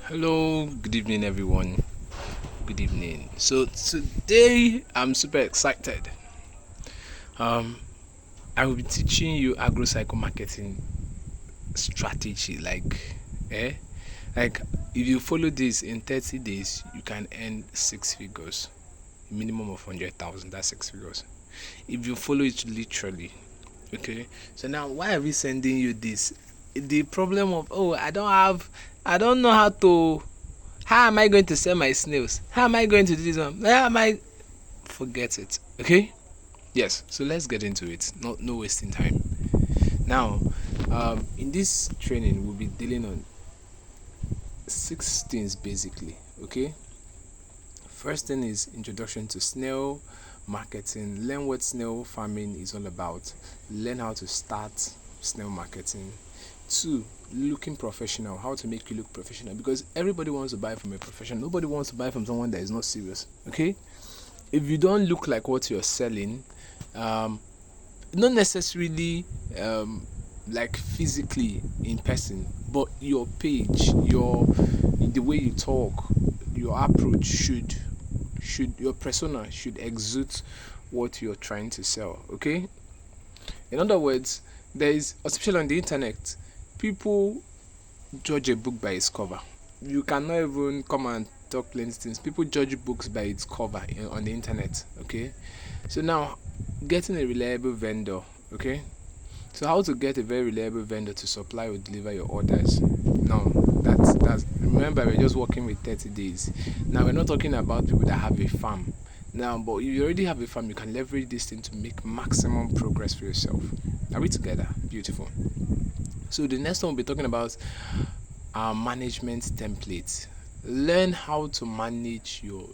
Hello, good evening, everyone. Good evening. So today I'm super excited. Um, I will be teaching you agro cycle marketing strategy. Eh, like if you follow this in 30 days, you can earn six figures, minimum of 100,000. That's six figures. If you follow it literally, okay. So now, why are we sending you this? The problem of I don't know how to. How am I going to sell my snails? How am I going to do this one? How am I? Forget it. Okay. Yes. So let's get into it. No wasting time. Now, in this training, we'll be dealing on six things basically. Okay. First thing is introduction to snail marketing. Learn what snail farming is all about. Learn how to start snail marketing. Two, looking professional. How to make you look professional, because everybody wants to buy from a professional. Nobody wants to buy from someone that is not serious. Okay. If you don't look like what you're selling, um, not necessarily like physically in person, but your page, the way you talk, your approach should your persona should exude what you're trying to sell. Okay. In other words, there is, especially on the internet, people judge a book by its cover. You cannot even come and talk plenty things. People judge books by its cover on the internet. Okay. So now, getting a reliable vendor. Okay. So how to get a very reliable vendor to supply or deliver your orders? Now, that's remember, we're just working with 30 days. Now we're not talking about people that have a farm. Now, but if you already have a farm, you can leverage this thing to make maximum progress for yourself. Are we together? Beautiful. So the next one we'll be talking about our management template. Learn how to manage your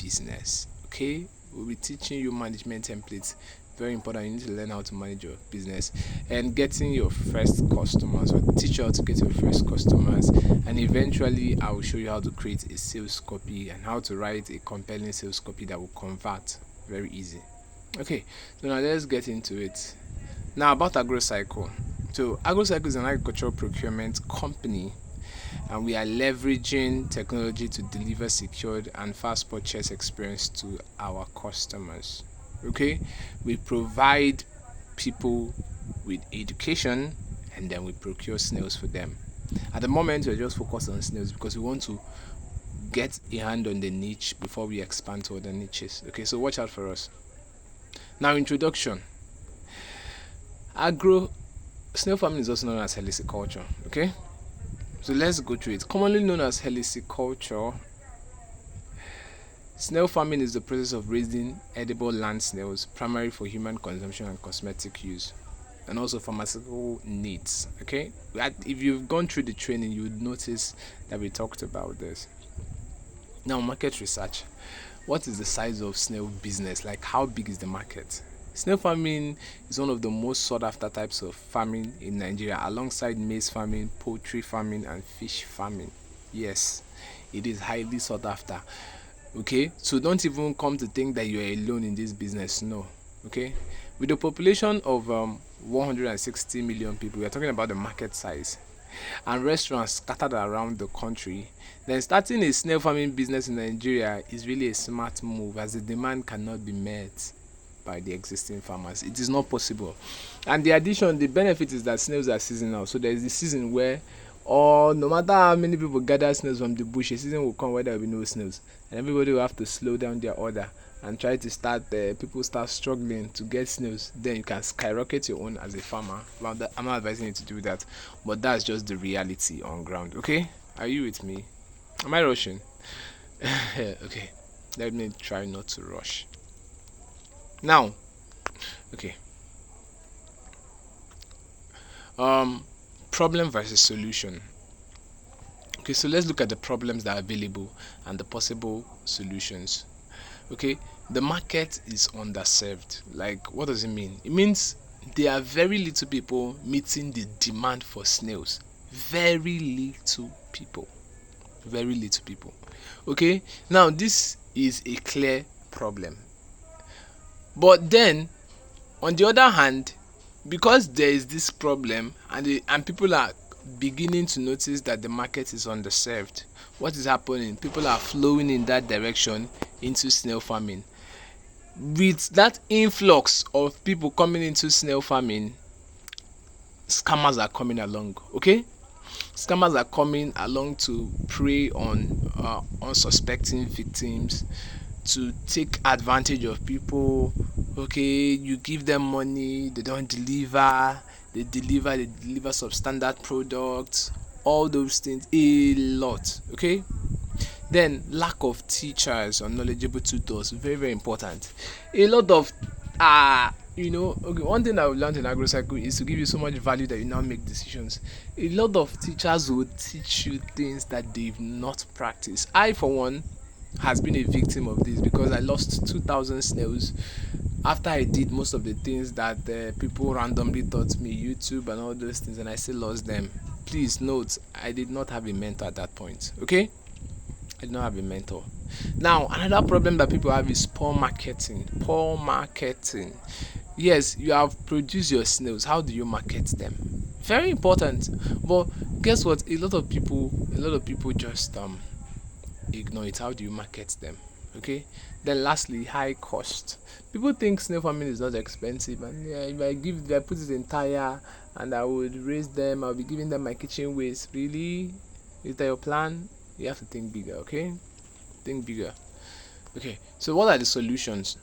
business. Okay, we'll be teaching you management templates. Very important. You need to learn how to manage your business and getting your first customers, or teach you how to get your first customers. And eventually I will show you how to create a sales copy and how to write a compelling sales copy that will convert. Very easy. Okay, so now let's get into it. Now, about AgroCycle. So AgroCycle is an agricultural procurement company, and we are leveraging technology to deliver secured and fast purchase experience to our customers. Okay, we provide people with education, and then we procure snails for them. At the moment, we're just focused on snails because we want to get a hand on the niche before we expand to other niches. Okay, so watch out for us. Now, introduction. Agro Snail farming is also known as heliciculture. Okay, so let's go through it. Commonly known as heliciculture, snail farming is the process of raising edible land snails, primarily for human consumption and cosmetic use, and also pharmaceutical needs. Okay, if you've gone through the training, you would notice that we talked about this. Now, market research. What is the size of snail business? Like, how big is the market? Snail farming is one of the most sought after types of farming in Nigeria, alongside maize farming, poultry farming, and fish farming. Yes, it is highly sought after. Okay, so don't even come to think that you're alone in this business. No. Okay, with a population of 160 million people, we are talking about the market size, and restaurants scattered around the country, then starting a snail farming business in Nigeria is really a smart move, as the demand cannot be met by the existing farmers. It is not possible. And the benefit is that snails are seasonal. So there is the season where, or no matter how many people gather snails from the bush, a season will come where there will be no snails, and everybody will have to slow down their order and try to start. People start struggling to get snails. Then you can skyrocket your own as a farmer. Well, I'm not advising you to do that, but that's just the reality on ground. Okay, are you with me? Am I rushing? Okay, let me try not to rush. Now, okay. Problem versus solution. Okay, so let's look at the problems that are available and the possible solutions. Okay, the market is underserved. Like, what does it mean? It means there are very little people meeting the demand for snails. Very little people. Very little people. Okay, now this is a clear problem. But then, on the other hand, because there is this problem, and people are beginning to notice that the market is underserved. What is happening? People are flowing in that direction into snail farming. With that influx of people coming into snail farming, scammers are coming along. Okay, scammers are coming along to prey on unsuspecting victims, to take advantage of people. Okay, you give them money, they don't deliver, they deliver substandard products, all those things, a lot. Okay, then lack of teachers or knowledgeable tutors, very very important. A lot of okay, one thing that we learned in agrocycle is to give you so much value that you now make decisions. A lot of teachers will teach you things that they've not practiced. I for one has been a victim of this because I lost 2,000 snails after I did most of the things that people randomly taught me, YouTube and all those things, and I still lost them. Please note, I did not have a mentor at that point. Okay, I did not have a mentor. Now, another problem that people have is poor marketing. Poor marketing. Yes, you have produced your snails. How do you market them? Very important. But guess what? A lot of people just ignore it. How do you market them? Okay. Then lastly, high cost. People think snail farming is not expensive, and yeah, if I put it in tire and I would raise them, I'll be giving them my kitchen waste. Really? Is that your plan? You have to think bigger. Okay. Think bigger. Okay, so what are the solutions?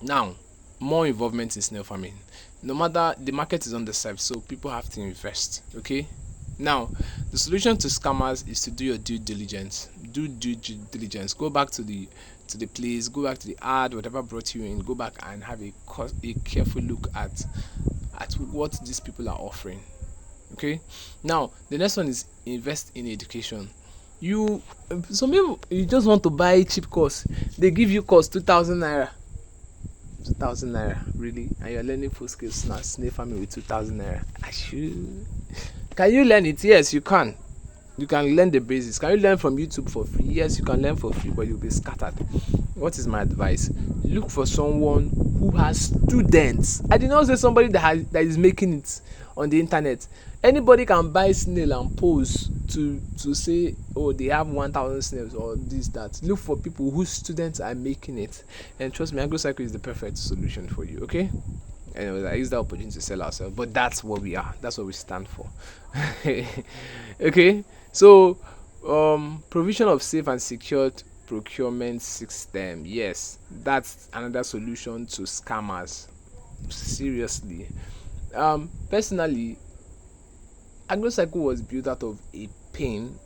Now, more involvement in snail farming. No matter, the market is underserved, so people have to invest. Okay. Now, the solution to scammers is to do your due diligence. Do due diligence. Go back to the place. Go back to the ad, whatever brought you in. Go back and have a careful look at what these people are offering. Okay. Now, the next one is invest in education. You Some people, you just want to buy cheap course. They give you course 2,000 naira. 2,000 naira, really? And you're learning full skills now, snail farming with 2,000 naira. Can you learn it? Yes, you can. You can learn the basics. Can you learn from YouTube for free? Yes, you can learn for free, but you'll be scattered. What is my advice? Look for someone who has students. I did not say somebody that is making it on the internet. Anybody can buy snail and post to say, oh, they have 1,000 snails or this that. Look for people whose students are making it, and trust me, agrocycle is the perfect solution for you. Okay. Anyways, I use that opportunity to sell ourselves, but that's what we are. That's what we stand for. Okay. So, provision of safe and secured procurement system. Yes, that's another solution to scammers. Seriously. Personally, agrocycle was built out of a pain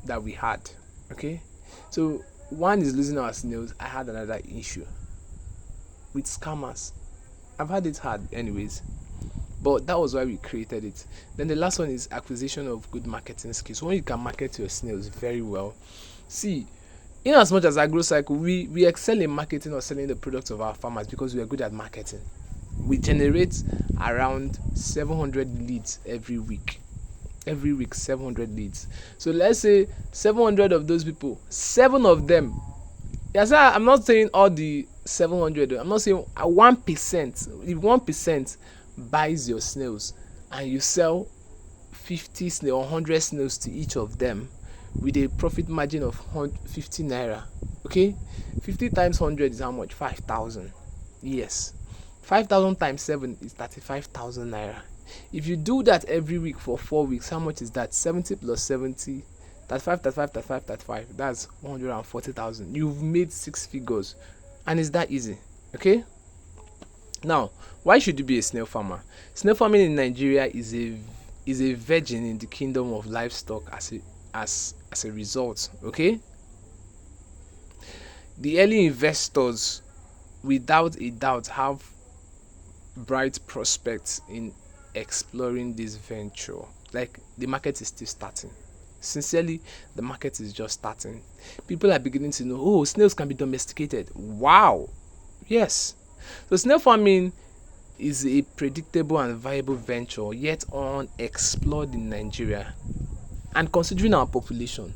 that we had. Okay. So one is losing our snails. I had another issue with scammers. I've had it hard anyways, but that was why we created it. Then the last one is acquisition of good marketing skills. When you can market your snails very well. See, in as much as agrocycle, we excel in marketing or selling the products of our farmers because we are good at marketing. We generate around 700 leads every week. 700 leads. So let's say 700 of those people, 7 of them, yes, I'm not saying all the 700. I'm not saying 1%. If 1% buys your snails and you sell 50 snails or 100 snails to each of them with a profit margin of 50 naira. Okay, 50 times 100 is how much? 5,000. Yes, 5,000 times 7 is 35,000 naira. If you do that every week for 4 weeks, how much is that? 70 plus 70, 35, 35, 35, 35. That's 140,000. You've made 6 figures, and it's that easy. Okay. Now, why should you be a snail farmer? Snail farming in Nigeria is a virgin in the kingdom of livestock as a result. Okay. The early investors, without a doubt, have bright prospects in exploring this venture. Like, the market is still starting. Sincerely, the market is just starting. People are beginning to know, oh, snails can be domesticated. Wow. Yes. So snail farming is a predictable and viable venture yet unexplored in Nigeria. And considering our population,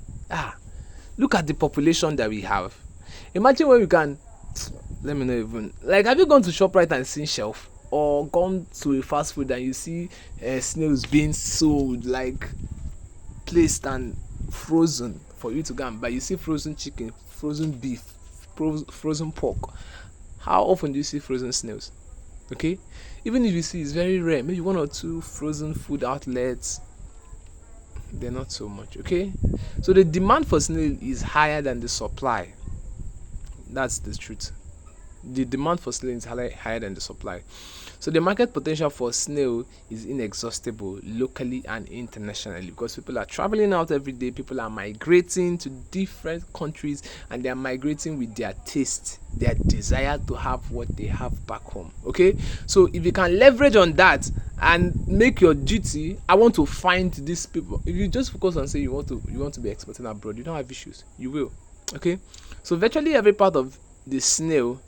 look at the population that we have. Imagine when we can, let me know even, like, have you gone to ShopRite and seen shelf? or gone to a fast food and you see snails being sold, like placed and frozen for you to go and buy. You see frozen chicken, frozen beef, frozen pork. How often do you see frozen snails? Okay, even if you see, it's very rare. Maybe one or two frozen food outlets, they're not so much. Okay, so the demand for snail is higher than the supply. That's the truth. The demand for snail is higher than the supply. So the market potential for snail is inexhaustible locally and internationally, because people are traveling out every day, people are migrating to different countries, and they are migrating with their taste, their desire to have what they have back home. Okay, so if you can leverage on that and make your duty, I want to find these people. If you just focus on saying you want to be exporting abroad, you don't have issues. You will. Okay, so virtually every part of the snail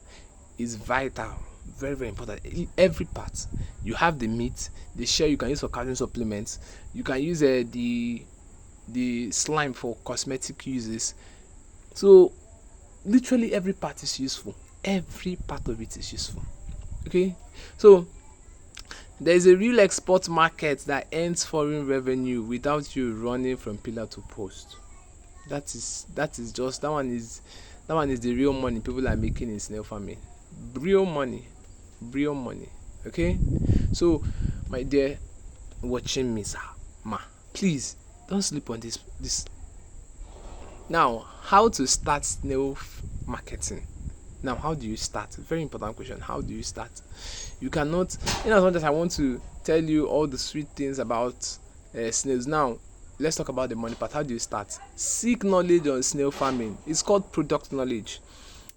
is vital, very very important. Every part. You have the meat, the shell you can use for calcium supplements, you can use the slime for cosmetic uses. So literally every part is useful, every part of it is useful. Okay, so there is a real export market that earns foreign revenue without you running from pillar to post. That is just that one is the real money people are making in snail farming. Real money, real money. Okay, so my dear watching me, sir, ma, please don't sleep on this. Now, how to start snail marketing? Now, how do you start? Very important question. How do you start? You cannot, as much as I want to tell you all the sweet things about snails. Now, let's talk about the money part. How do you start? Seek knowledge on snail farming. It's called product knowledge.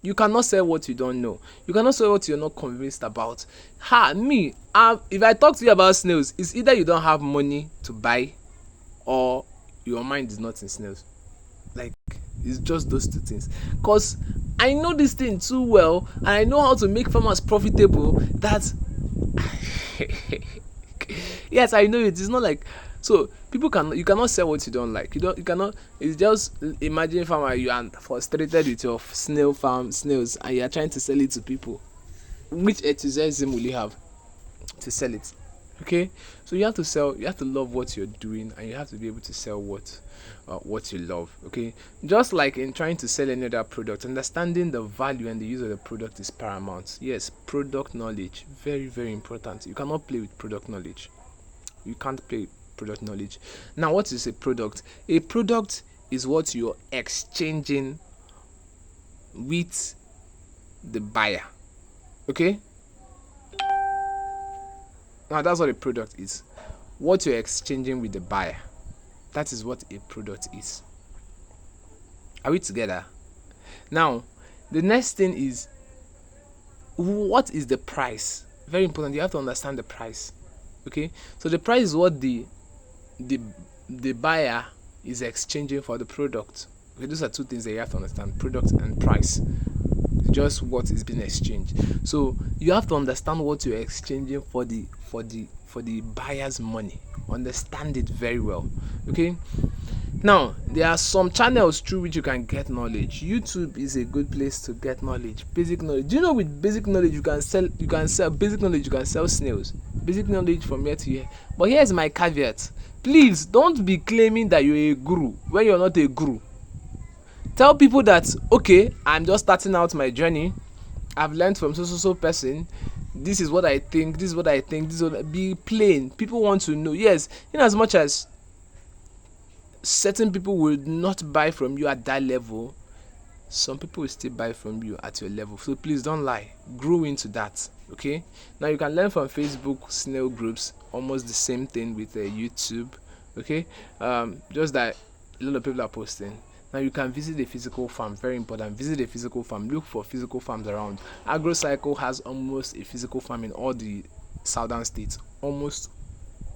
You cannot sell what you don't know. You cannot sell what you're not convinced about. If I talk to you about snails, it's either you don't have money to buy, or your mind is not in snails. Like, it's just those two things. Because I know this thing too well, and I know how to make farmers profitable. That yes, I know it. It's not like, so you cannot sell what you don't like. You cannot. It's just, imagine farmer, you are frustrated with your snails, and you are trying to sell it to people. Which enthusiasm will you have to sell it? Okay, so you have to sell. You have to love what you're doing, and you have to be able to sell what you love. Okay, just like in trying to sell any other product, understanding the value and the use of the product is paramount. Yes, product knowledge, very very important. You cannot play with product knowledge. You can't play with product knowledge. Now, what is a product? A product is what you're exchanging with the buyer. Okay, now that's what a product is. What you're exchanging with the buyer, that is what a product is. Are we together? Now, the next thing is, what is the price? Very important. You have to understand the price. Okay, so the price is what the buyer is exchanging for the product. Okay, those are two things that you have to understand: product and price. Just what is being exchanged. So you have to understand what you're exchanging for the buyer's money. Understand it very well. Okay, now there are some channels through which you can get knowledge. YouTube is a good place to get knowledge, basic knowledge. Do you know, with basic knowledge you can sell basic knowledge, you can sell snails, basic knowledge from here to here. But here's my caveat: please don't be claiming that you're a guru when you're not a guru. Tell people that, okay, I'm just starting out my journey, I've learned from so person, this is what I think, be plain. People want to know. Yes, in as much as certain people will not buy from you at that level, some people will still buy from you at your level. So please don't lie, grow into that. Okay, now you can learn from Facebook snail groups, almost the same thing with YouTube. Okay, just that a lot of people are posting. Now you can visit a physical farm, very important. Visit a physical farm, look for physical farms around. AgroCycle has almost a physical farm in all the southern states. Almost,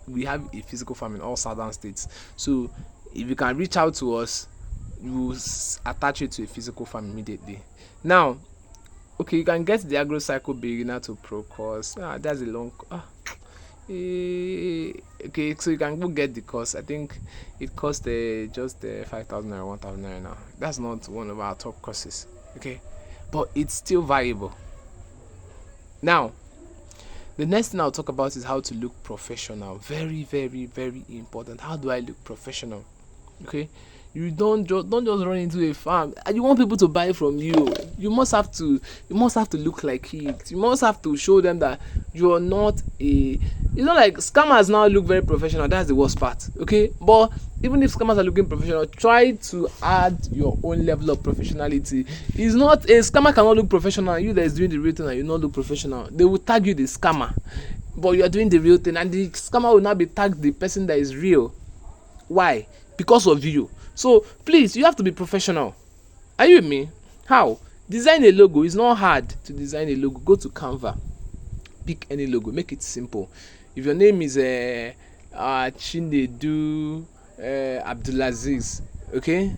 we have a physical farm in all southern states. So if you can reach out to us, we will attach it to a physical farm immediately. Now, okay, you can get the AgroCycle beginner to pro course. That's a long okay, so you can go get the course. I think it cost just 5,000 or 1,000 now. That's not one of our top courses. Okay, but it's still viable. Now, The next thing I'll talk about is how to look professional. Very, very, very important. How do I look professional? Okay, you don't just run into a farm and you want people to buy from you. You must have to look like it. You must have to show them that you're not a, like scammers now look very professional. That's the worst part. Okay, but even if scammers are looking professional, try to add your own level of professionality. It's not, a scammer cannot look professional and you that is doing the real thing and you not look professional. They will tag you the scammer, but you are doing the real thing and the scammer will not be tagged the person that is real. Why? Because of you. So please, you have to be professional. Are you with me? How? Design a logo. It's not hard to design a logo. Go to Canva, pick any logo, make it simple. If your name is Chinedu Abdulaziz, okay,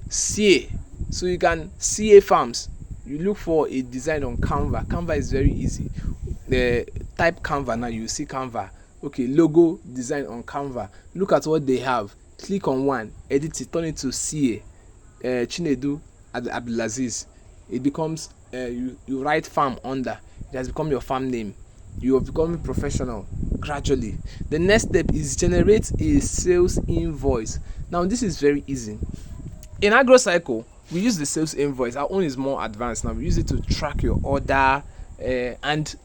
CA, so you can CA Farms. You look for a design on Canva. Canva is very easy. Type Canva now, you see Canva. Okay, logo design on Canva. Look at what they have. Click on one, edit it, turn it to CA, Chinedu Abdulaziz. It becomes you write farm under. It has become your farm name. You are becoming professional gradually. The next step is generate a sales invoice. Now this is very easy. In AgroCycle, we use the sales invoice. Our own is more advanced now. We use it to track your order, and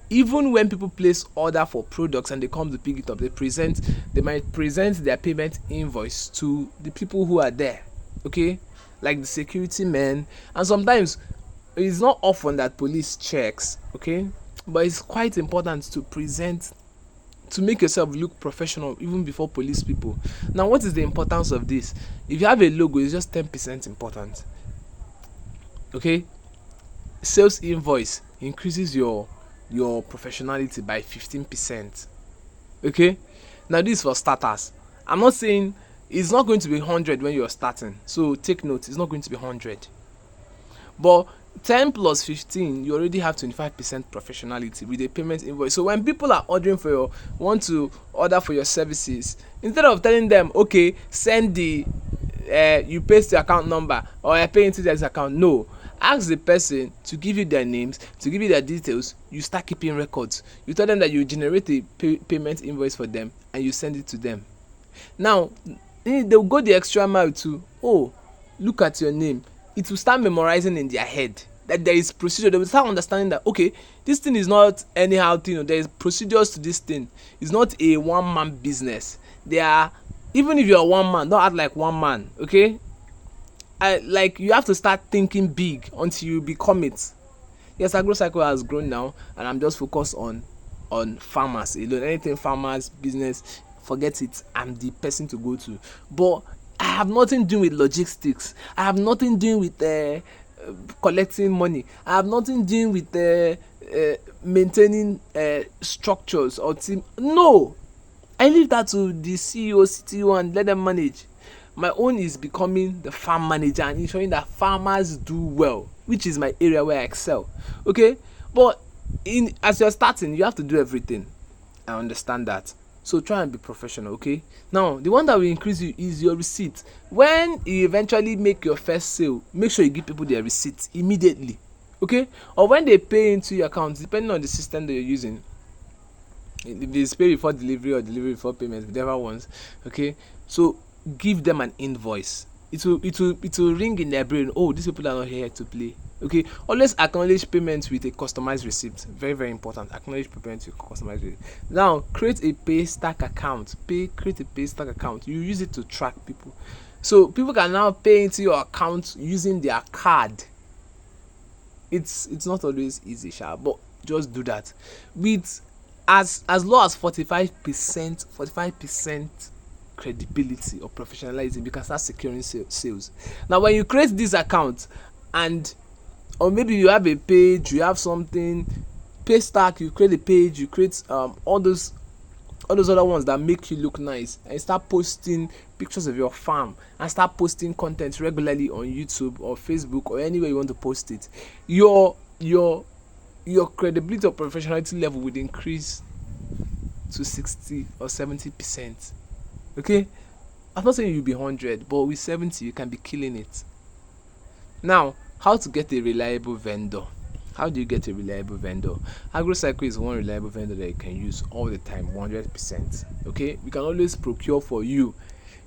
even when people place order for products and they come to pick it up, they might present their payment invoice to the people who are there, okay, like the security men. And sometimes it's not often that police checks, okay, but it's quite important to present, to make yourself look professional even before police people. Now what is the importance of this? If you have a logo, it's just 10% important, okay. Sales invoice increases your professionality by 15%, okay. Now this is for starters. I'm not saying it's not going to be 100 when you're starting, so take note, it's not going to be 100, but 10 plus 15, you already have 25% professionality with a payment invoice. So when people are ordering for your, want to order for your services, instead of telling them, okay, send the you paste the account number or I pay into this account, no, ask the person to give you their names, to give you their details. You start keeping records. You tell them that you generate a payment invoice for them and you send it to them. Now they'll go the extra mile to, oh, look at your name. It will start memorizing in their head that there is procedure. They will start understanding that, okay, this thing is not anyhow thing. There is procedures to this thing. It's not a one-man business. They are, even if you are one man, don't act like one man, okay. Like you have to start thinking big until you become it. Yes, AgroCycle has grown now, and I'm just focused on farmers alone. Anything farmers business, forget it. I'm the person to go to. But I have nothing doing with logistics. I have nothing doing with collecting money. I have nothing doing with maintaining structures or team. No, I leave that to the CEO, CTO, and let them manage. My own is becoming the farm manager and ensuring that farmers do well, which is my area where I excel. Okay, but as you're starting, you have to do everything. I understand that. So try and be professional, okay? Now, the one that will increase you is your receipt. When you eventually make your first sale, make sure you give people their receipts immediately, okay? Or when they pay into your account, depending on the system that you're using. If it's pay before delivery or delivery before payment, whichever ones, okay? So give them an invoice. It will ring in their brain, oh, these people are not here to play. Okay, always acknowledge payments with a customized receipt. Very, very important. Acknowledge payments with customized receipt. Now create a pay stack account. Create a pay stack account. You use it to track people, so people can now pay into your account using their card. It's not always easy, but just do that with as low as 45% credibility or professionalism. You can start securing sales. Now when you create this account, and or maybe you have a page, you have something, pay stack, you create a page, you create all those other ones that make you look nice, and start posting pictures of your farm and start posting content regularly on YouTube or Facebook or anywhere you want to post it. Your credibility or professionality level would increase to 60 or 70%. Okay, I'm not saying you'll be 100, but with 70 you can be killing it. Now, how to get a reliable vendor? How do you get a reliable vendor? AgroCycle is one reliable vendor that you can use all the time, 100%. Okay, we can always procure for you.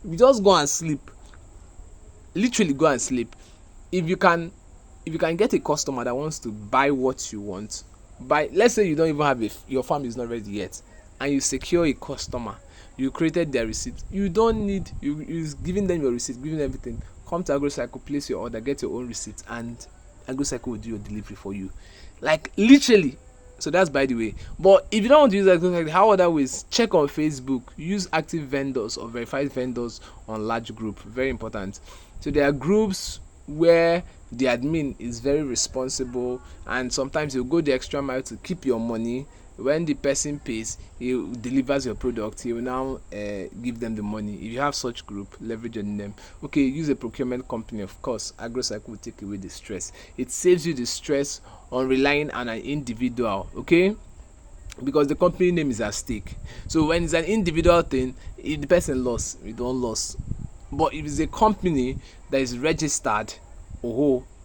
You just go and sleep, literally go and sleep. If you can get a customer that wants to buy what you want, buy, let's say you don't even have your farm is not ready yet, and you secure a customer, you created their receipt, you don't need you giving them your receipt, giving them everything. Come to AgroCycle, place your order, get your own receipt, and AgroCycle will do your delivery for you, like literally. So that's by the way. But if you don't want to use AgroCycle, how other ways? Check on Facebook, use active vendors or verified vendors on large group, very important. So there are groups where the admin is very responsible, and sometimes you go the extra mile to keep your money. When the person pays, he delivers your product, he will now give them the money. If you have such group, leverage on them. Okay, use a procurement company. Of course, AgroCycle will take away the stress. It saves you the stress on relying on an individual, okay, because the company name is at stake. So when it's an individual thing, if the person lost, you don't lose. But if it's a company that is registered,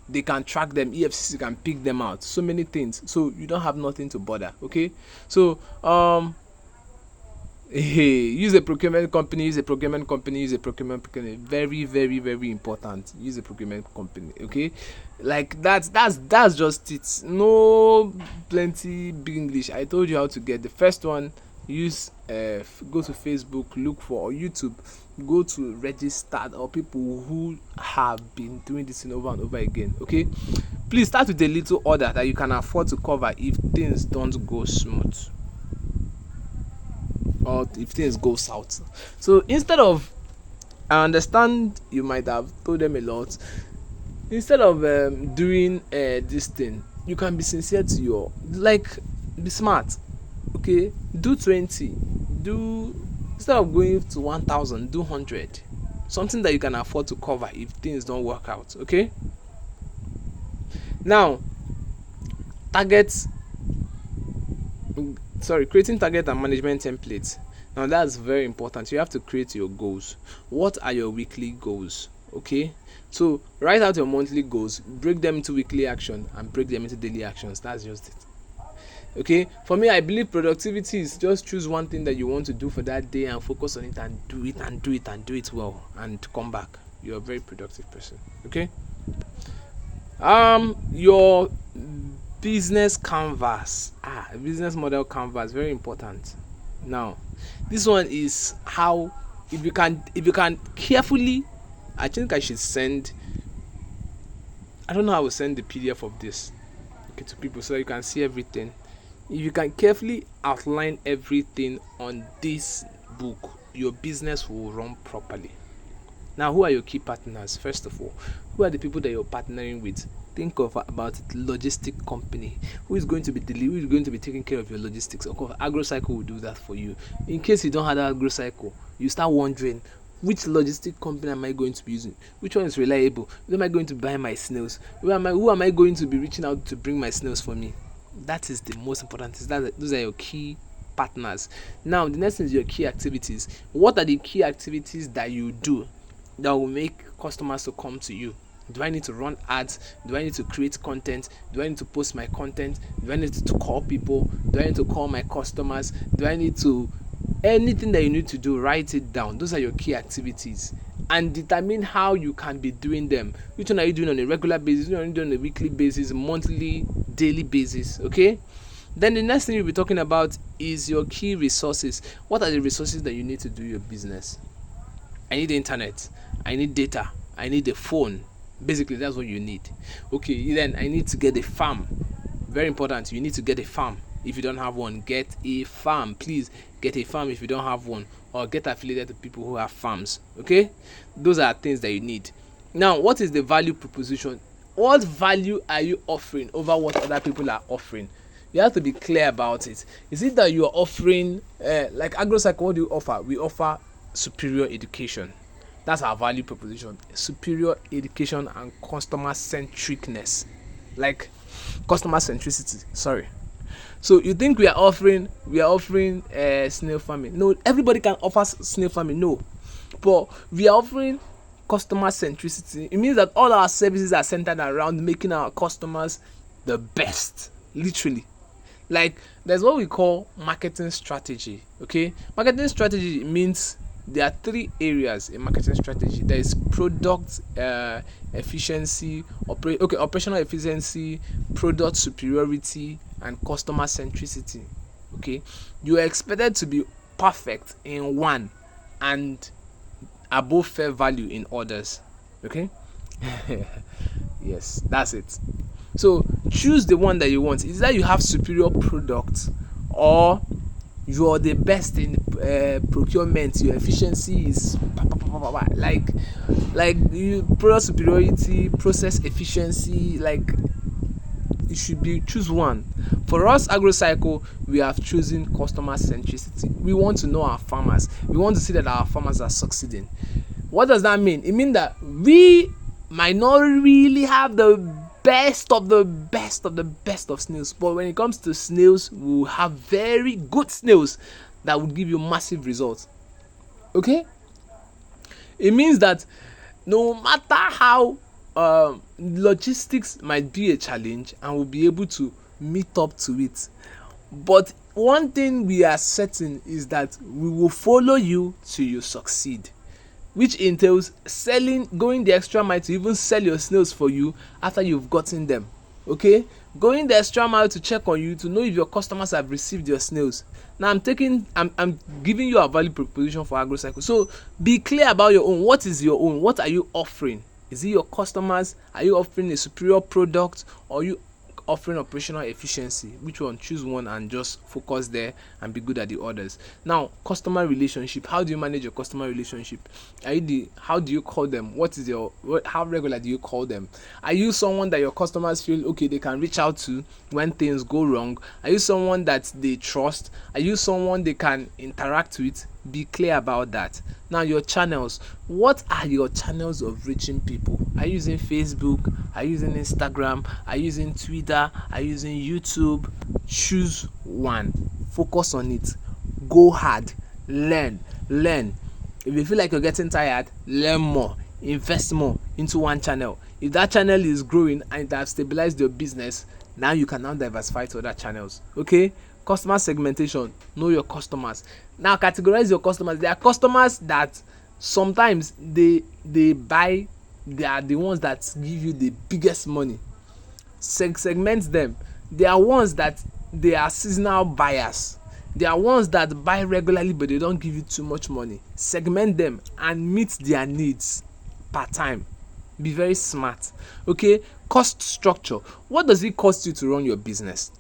they can track them, EFCC can pick them out, so many things, so you don't have nothing to bother. Okay, so use a procurement company, very very very important. Use a procurement company. Okay, like that's just it. No plenty big English. I told you how to get the first one. Use go to Facebook, look for, or YouTube, go to registered or people who have been doing this thing over and over again. Okay, please start with a little order that you can afford to cover if things don't go smooth or if things go south. So instead of, I understand you might have told them a lot, instead of doing this thing, you can be sincere to your, like, be smart. Okay, do 20, do, instead of going to 1,000, do 100, something that you can afford to cover if things don't work out. Okay, now creating target and management templates. Now that's very important. You have to create your goals. What are your weekly goals? Okay, so write out your monthly goals, break them into weekly action, and break them into daily actions. That's just it. Okay, for me, I believe productivity is just choose one thing that you want to do for that day and focus on it and do it and do it and do it well and come back. You're a very productive person. Okay, your business canvas, business model canvas, very important. Now this one is how, if you can carefully, I think I should send, I don't know how I will send the PDF of this, okay, to people so that you can see everything. If you can carefully outline everything on this book, your business will run properly. Now, who are your key partners? First of all, who are the people that you're partnering with? Think about it. Logistic company. Who is going to be taking care of your logistics? Of course, AgroCycle will do that for you. In case you don't have AgroCycle, you start wondering, which logistic company am I going to be using? Which one is reliable? Who am I going to buy my snails? Who am I going to be reaching out to bring my snails for me? That is the most important thing. Those are your key partners. Now the next thing is your key activities. What are the key activities that you do that will make customers to come to you? Do I need to run ads? Do I need to create content? Do I need to post my content? Do I need to call people? Do I need to call my customers? Do I need to, anything that you need to do, write it down. Those are your key activities, and determine how you can be doing them. Which one are you doing on a regular basis? Which one are you doing on a weekly basis, monthly, daily basis? Okay, then the next thing you'll be talking about is your key resources. What are the resources that you need to do your business? I need the internet, I need data, I need a phone. Basically that's what you need. Okay, then I need to get a farm. Very important, you need to get a farm. If you don't have one, get a farm. Please get a farm if you don't have one, or get affiliated to people who have farms. Okay, those are things that you need. Now, what is the value proposition? What value are you offering over what other people are offering? You have to be clear about it. Is it that you are offering, like AgroCycle, what do you offer? We offer superior education. That's our value proposition. Superior education and customer centricness, like customer centricity. Sorry. So you think we are offering snail farming? No, everybody can offer snail farming. No, but we are offering customer centricity. It means that all our services are centered around making our customers the best, literally. Like, there's what we call marketing strategy. Okay, marketing strategy means there are three areas in marketing strategy. There is product efficiency, operational efficiency, product superiority, and customer centricity. Okay, you are expected to be perfect in one and above fair value in others. Okay. Yes, that's it. So choose the one that you want. Is that you have superior product, or you're the best in procurement, your efficiency is like you product superiority, process efficiency, like you should be choose one. For us agrocycle, we have chosen customer centricity. We want to know our farmers, we want to see that our farmers are succeeding. What does that mean? It means that we might not really have the best of the best of the best of snails, but when it comes to snails, we will have very good snails that will give you massive results. Okay, it means that no matter how logistics might be a challenge, and we'll be able to meet up to it, but one thing we are certain is that we will follow you till you succeed, which entails selling, going the extra mile to even sell your snails for you after you've gotten them. Okay, going the extra mile to check on you to know if your customers have received your snails. Now I'm giving you a value proposition for agrocycle. So be clear about your own. What is your own? What are you offering? Is it your customers? Are you offering a superior product, or are you offering operational efficiency? Which one? Choose one and just focus there and be good at the others. Now, customer relationship. How do you manage your customer relationship? How do you call them? How regular do you call them? Are you someone that your customers feel okay they can reach out to when things go wrong? Are you someone that they trust? Are you someone they can interact with? Be clear about that. Now, your channels. What are your channels of reaching people? Are you using Facebook? Are you using Instagram? Are you using Twitter? Are you using YouTube? Choose one. Focus on it. Go hard. Learn. If you feel like you're getting tired, learn more. Invest more into one channel. If that channel is growing and it has stabilized your business, now you can now diversify to other channels. Okay, customer segmentation. Know your customers. Now categorize your customers. There are customers that sometimes they buy, they are the ones that give you the biggest money. Segment them. There are ones that they are seasonal buyers. There are ones that buy regularly but they don't give you too much money. Segment them and meet their needs per time. Be very smart. Okay, cost structure. What does it cost you to run your business?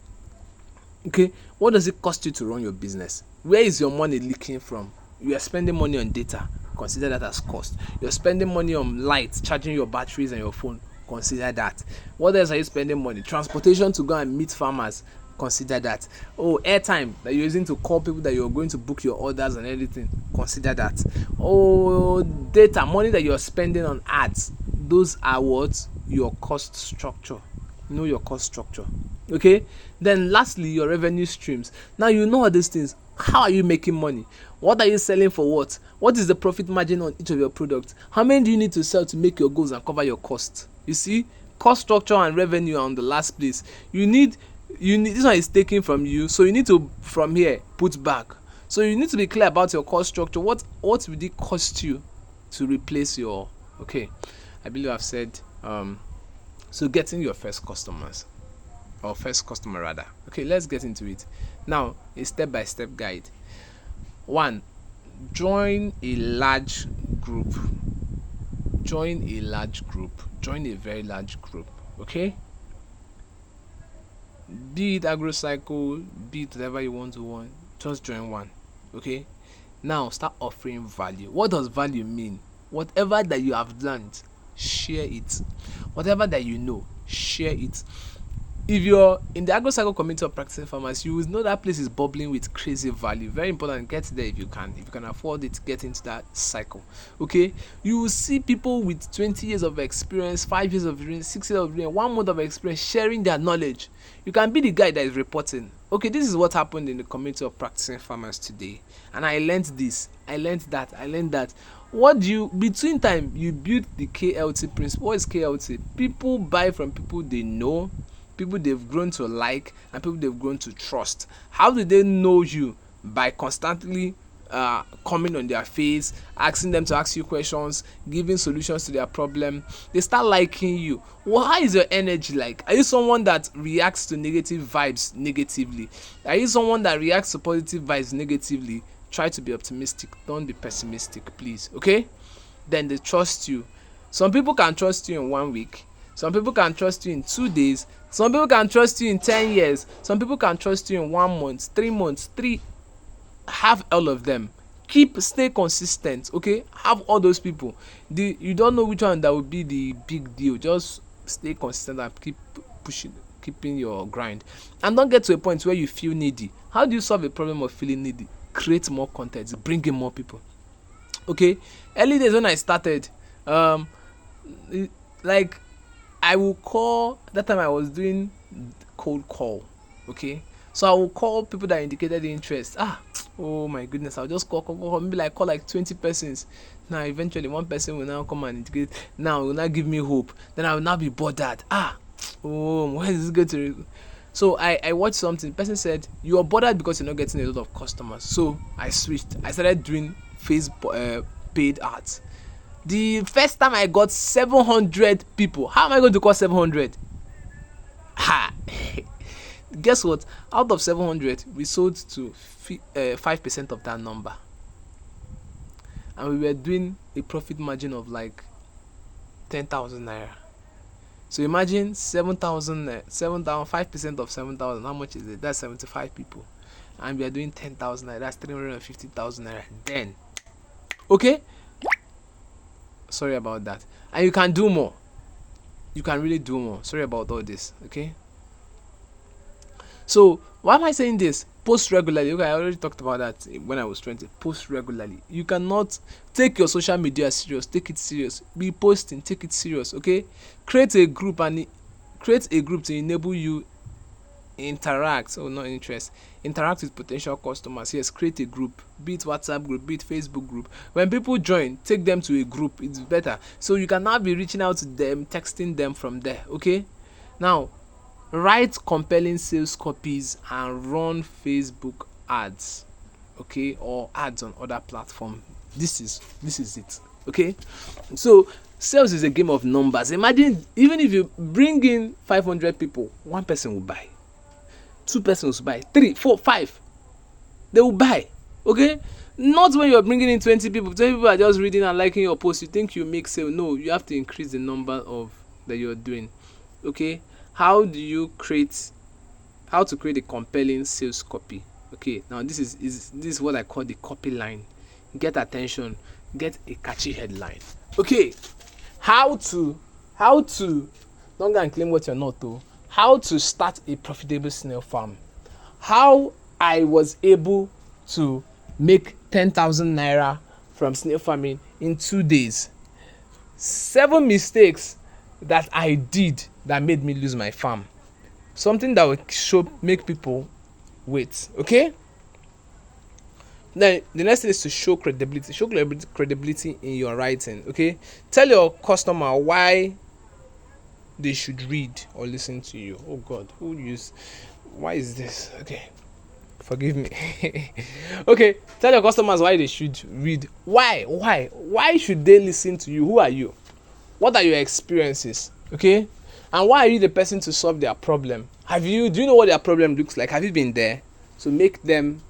Okay, what does it cost you to run your business? Where is your money leaking from? You are spending money on data, consider that as cost. You're spending money on lights, charging your batteries and your phone, consider that. What else are you spending money? Transportation to go and meet farmers, consider that. Oh, airtime that you're using to call people that you're going to book your orders and everything, consider that. Oh, data, money that you're spending on ads, those are what? Your cost structure. Know your cost structure. Okay, then lastly, your revenue streams. Now you know all these things. How are you making money? What are you selling for? What is the profit margin on each of your products? How many do you need to sell to make your goals and cover your costs? You see, cost structure and revenue are on the last place. You need this one is taken from you, so you need to from here put back. So you need to be clear about your cost structure. What will it cost you to replace your? Okay, I believe I've said so getting your first customers, or first customer rather. Okay, let's get into it. Now, a step-by-step guide. 1. Join a large group. Join a very large group. Okay, be it agrocycle, be it whatever you want to want, just join one. Okay, now start offering value. What does value mean? Whatever that you have learned, share it. Whatever that you know, share it. If you're in the agrocycle community of practicing farmers, you will know that place is bubbling with crazy value. Very important, get there if you can afford it, get into that cycle. Okay, you will see people with 20 years of experience, 5 years of experience, 6 years of experience, 1 month of experience sharing their knowledge. You can be the guy that is reporting, okay, this is what happened in the community of practicing farmers today, and I learned this, I learned that. What do you, between time, you build the KLT principle. What is KLT? People buy from people they know, people they've grown to like, and people they've grown to trust. How do they know you? By constantly coming on their face, asking them to ask you questions, giving solutions to their problem. They start liking you. Well, how is your energy like? Are you someone that reacts to negative vibes negatively? Are you someone that reacts to positive vibes negatively? Try to be optimistic, don't be pessimistic, please. Okay, then they trust you. Some people can trust you in 1 week, some people can trust you in 2 days, some people can trust you in 10 years, some people can trust you in 1 month, 3 months. Have all of them. Stay consistent. Okay, have all those people. You don't know which one that will be the big deal. Just stay consistent and keep pushing, keeping your grind, and don't get to a point where you feel needy. How do you solve a problem of feeling needy? Create more content, bring in more people. Okay, early days when I started, like, I will call. That time I was doing cold call. Okay, so I will call people that indicated interest. Oh my goodness, I'll just call, maybe like call like 20 persons. Now eventually one person will now come and indicate. Now will now give me hope. Then I will now be bothered. When is this going to? So I watched something. The person said you are bothered because you're not getting a lot of customers. So I switched. I started doing Facebook paid ads. The first time I got 700 people. How am I going to call 700? Guess what? Out of 700, we sold to 5% of that number, and we were doing a profit margin of like 10,000 naira. So imagine 7,000, 5% of 7,000. How much is it? That's 75 people, and we are doing 10,000 naira. That's 350,000 naira. Then, okay. Sorry about that. And you can do more. You can really do more. Sorry about all this. Okay. So why am I saying this? Post regularly. Okay, I already talked about that when I was trying to post regularly. You cannot take your social media serious. Take it serious. Be posting. Take it serious. Okay. Create a group to enable you interact. Not interest. Interact with potential customers. Yes, create a group. Be it WhatsApp group, be it Facebook group. When people join, take them to a group. It's better. So you can now be reaching out to them, texting them from there. Okay. Now, write compelling sales copies and run Facebook ads, okay, or ads on other platforms. This is it. Okay, so sales is a game of numbers. Imagine even if you bring in 500 people, one person will buy, two persons will buy, 3, 4, 5, they will buy. Okay, not when you're bringing in 20 people. 20 people are just reading and liking your post. You think you make sale? No, you have to increase the number of that you're doing. Okay. How to create a compelling sales copy? Okay, now this is what I call the copy line. Get attention, get a catchy headline. Okay, how to don't go and claim what you're not though. How to start a profitable snail farm. How I was able to make 10,000 naira from snail farming in 2 days. 7 mistakes that I did that made me lose my farm. Something that will make people wait. Okay. Then the next thing is to show credibility. Show credibility in your writing. Okay. Tell your customer why they should read or listen to you. Oh God, why is this? Okay, forgive me. Okay, tell your customers why they should read. Why should they listen to you? Who are you? What are your experiences? Okay, and why are you the person to solve their problem? Do you know what their problem looks like? Have you been there? So make them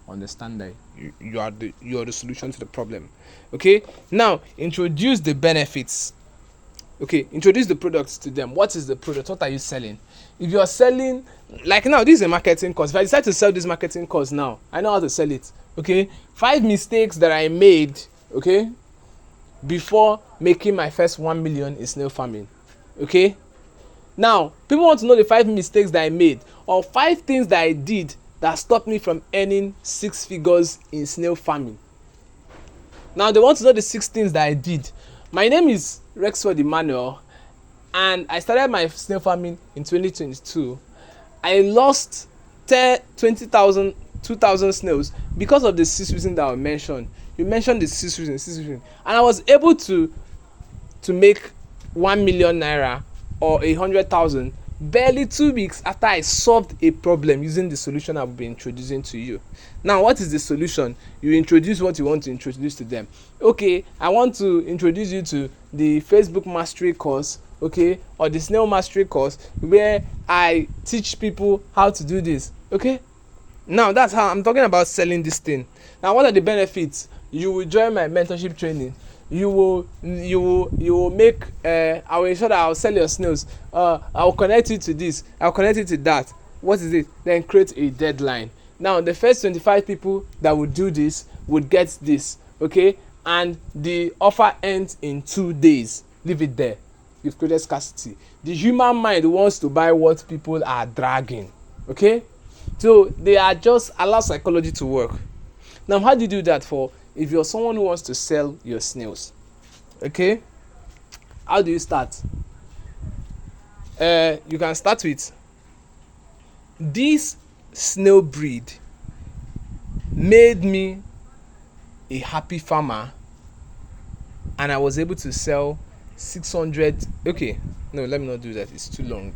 understand that you are the solution to the problem. Okay, now introduce the benefits. Okay, introduce the products to them. What is the product? What are you selling? If you are selling, like now, this is a marketing course. If I decide to sell this marketing course now, I know how to sell it. Okay, 5 mistakes that I made, okay, before making my first 1 million in snail farming. Okay, now people want to know the 5 mistakes that I made, or 5 things that I did that stopped me from earning 6 figures in snail farming. Now they want to know the 6 things that I did. My name is Rexford Emmanuel, and I started my snail farming in 2022. I lost 20,000, 2,000 snails because of the 6 reasons that I mentioned. You mentioned the 6 reasons, and I was able to make 1 million naira or 100,000 barely 2 weeks after I solved a problem using the solution I've been introducing to you. Now, what is the solution? You introduce what you want to introduce to them. Okay, I want to introduce you to the Facebook mastery course, okay, or the snail mastery course, where I teach people how to do this. Okay, now that's how I'm talking about selling this thing. Now, what are the benefits? You will join my mentorship training. You will make I will ensure that I'll sell your snails. I'll connect you to this, I'll connect you to that. What is it? Then create a deadline. Now, the first 25 people that would do this would get this, okay, and the offer ends in 2 days. Leave it there. You've created scarcity. The human mind wants to buy what people are dragging, okay, so they are just allow psychology to work. Now, how do you do that? For if you're someone who wants to sell your snails, okay, how do you start? You can start with this snail breed made me a happy farmer, and I was able to sell 600. Okay, no, let me not do that, it's too long.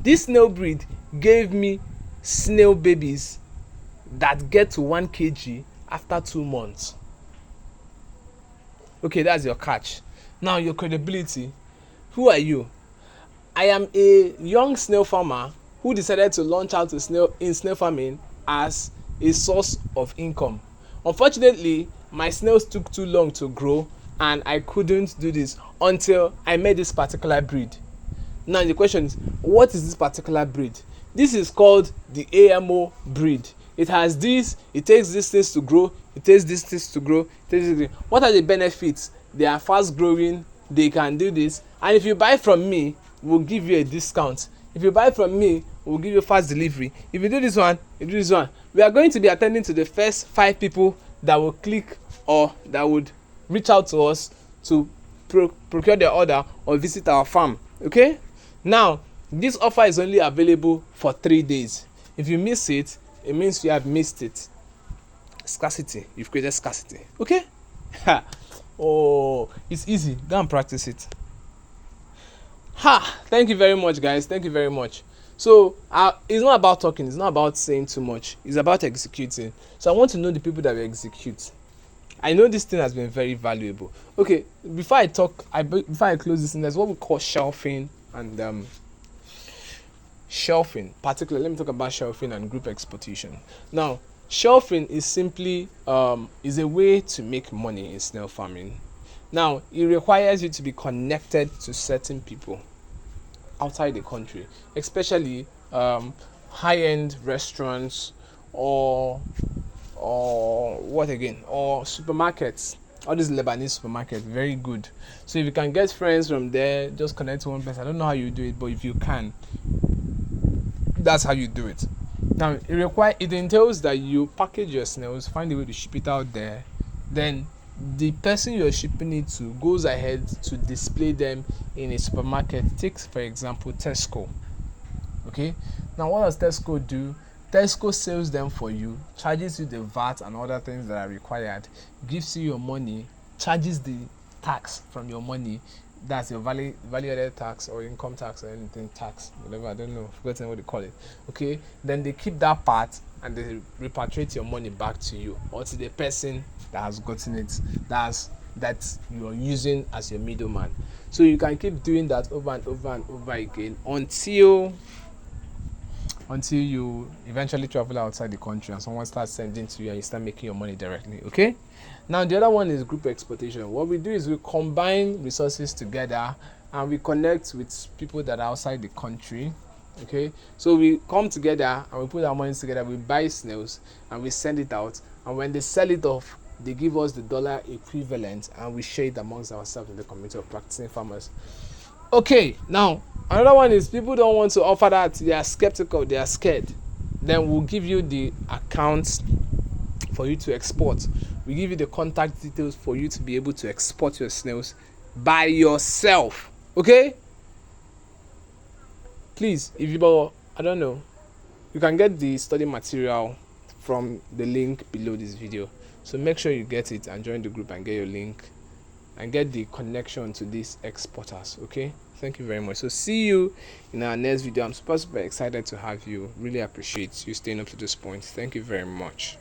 This snail breed gave me snail babies that get to 1 kg after 2 months. Okay, that's your catch. Now, your credibility. Who are you? I am a young snail farmer who decided to launch out to snail farming as a source of income. Unfortunately, my snails took too long to grow, and I couldn't do this until I met this particular breed. Now, the question is, what is this particular breed? This is called the AMO breed. It has this, it takes these things to grow, it takes these things to grow, it takes this. What are the benefits? They are fast growing, they can do this, and if you buy from me, we'll give you a discount. If you buy from me, we'll give you fast delivery. If you do this one, you do this one. We are going to be attending to the first 5 people that will click or that would reach out to us to procure their order or visit our farm. Okay? Now, this offer is only available for 3 days. If you miss it, it means you have missed it. Scarcity. You've created scarcity. Okay? Oh, it's easy. Go and practice it. Thank you very much, guys. Thank you very much. So it's not about talking, it's not about saying too much, it's about executing. So I want to know the people that will execute. I know this thing has been very valuable. Okay, before I close this thing, there's what we call shelving and shelving. Particularly, let me talk about shelving and group exploitation. Now, shelving is simply is a way to make money in snail farming. Now, it requires you to be connected to certain people outside the country, especially high-end restaurants or what again, or supermarkets. All these Lebanese supermarkets, very good. So if you can get friends from there, just connect to one person. I don't know how you do it, but if you can, that's how you do it. Now, it entails that you package your snails, find a way to ship it out there, then the person you're shipping it to goes ahead to display them in a supermarket. Take, for example, Tesco. Okay, now what does Tesco do? Tesco sells them for you, charges you the VAT and other things that are required, gives you your money, charges the tax from your money. That's your value added tax or income tax or anything tax, whatever, I don't know, I've forgotten what they call it. Okay, then they keep that part and they repatriate your money back to you or to the person that has gotten it, that you are using as your middleman. So you can keep doing that over and over and over again until you eventually travel outside the country and someone starts sending to you and you start making your money directly. Okay, now the other one is group exploitation. What we do is we combine resources together and we connect with people that are outside the country. Okay, so we come together and we put our money together, we buy snails and we send it out, and when they sell it off, they give us the dollar equivalent and we share it amongst ourselves in the community of practicing farmers. Okay, now another one is people don't want to offer that, they are skeptical, they are scared. Then we'll give you the accounts for you to export. We give you the contact details for you to be able to export your snails by yourself. Okay, please, if you I don't know, you can get the study material from the link below this video. So make sure you get it and join the group and get your link and get the connection to these exporters. Okay, thank you very much. So see you in our next video. I'm super excited to have you. Really appreciate you staying up to this point. Thank you very much.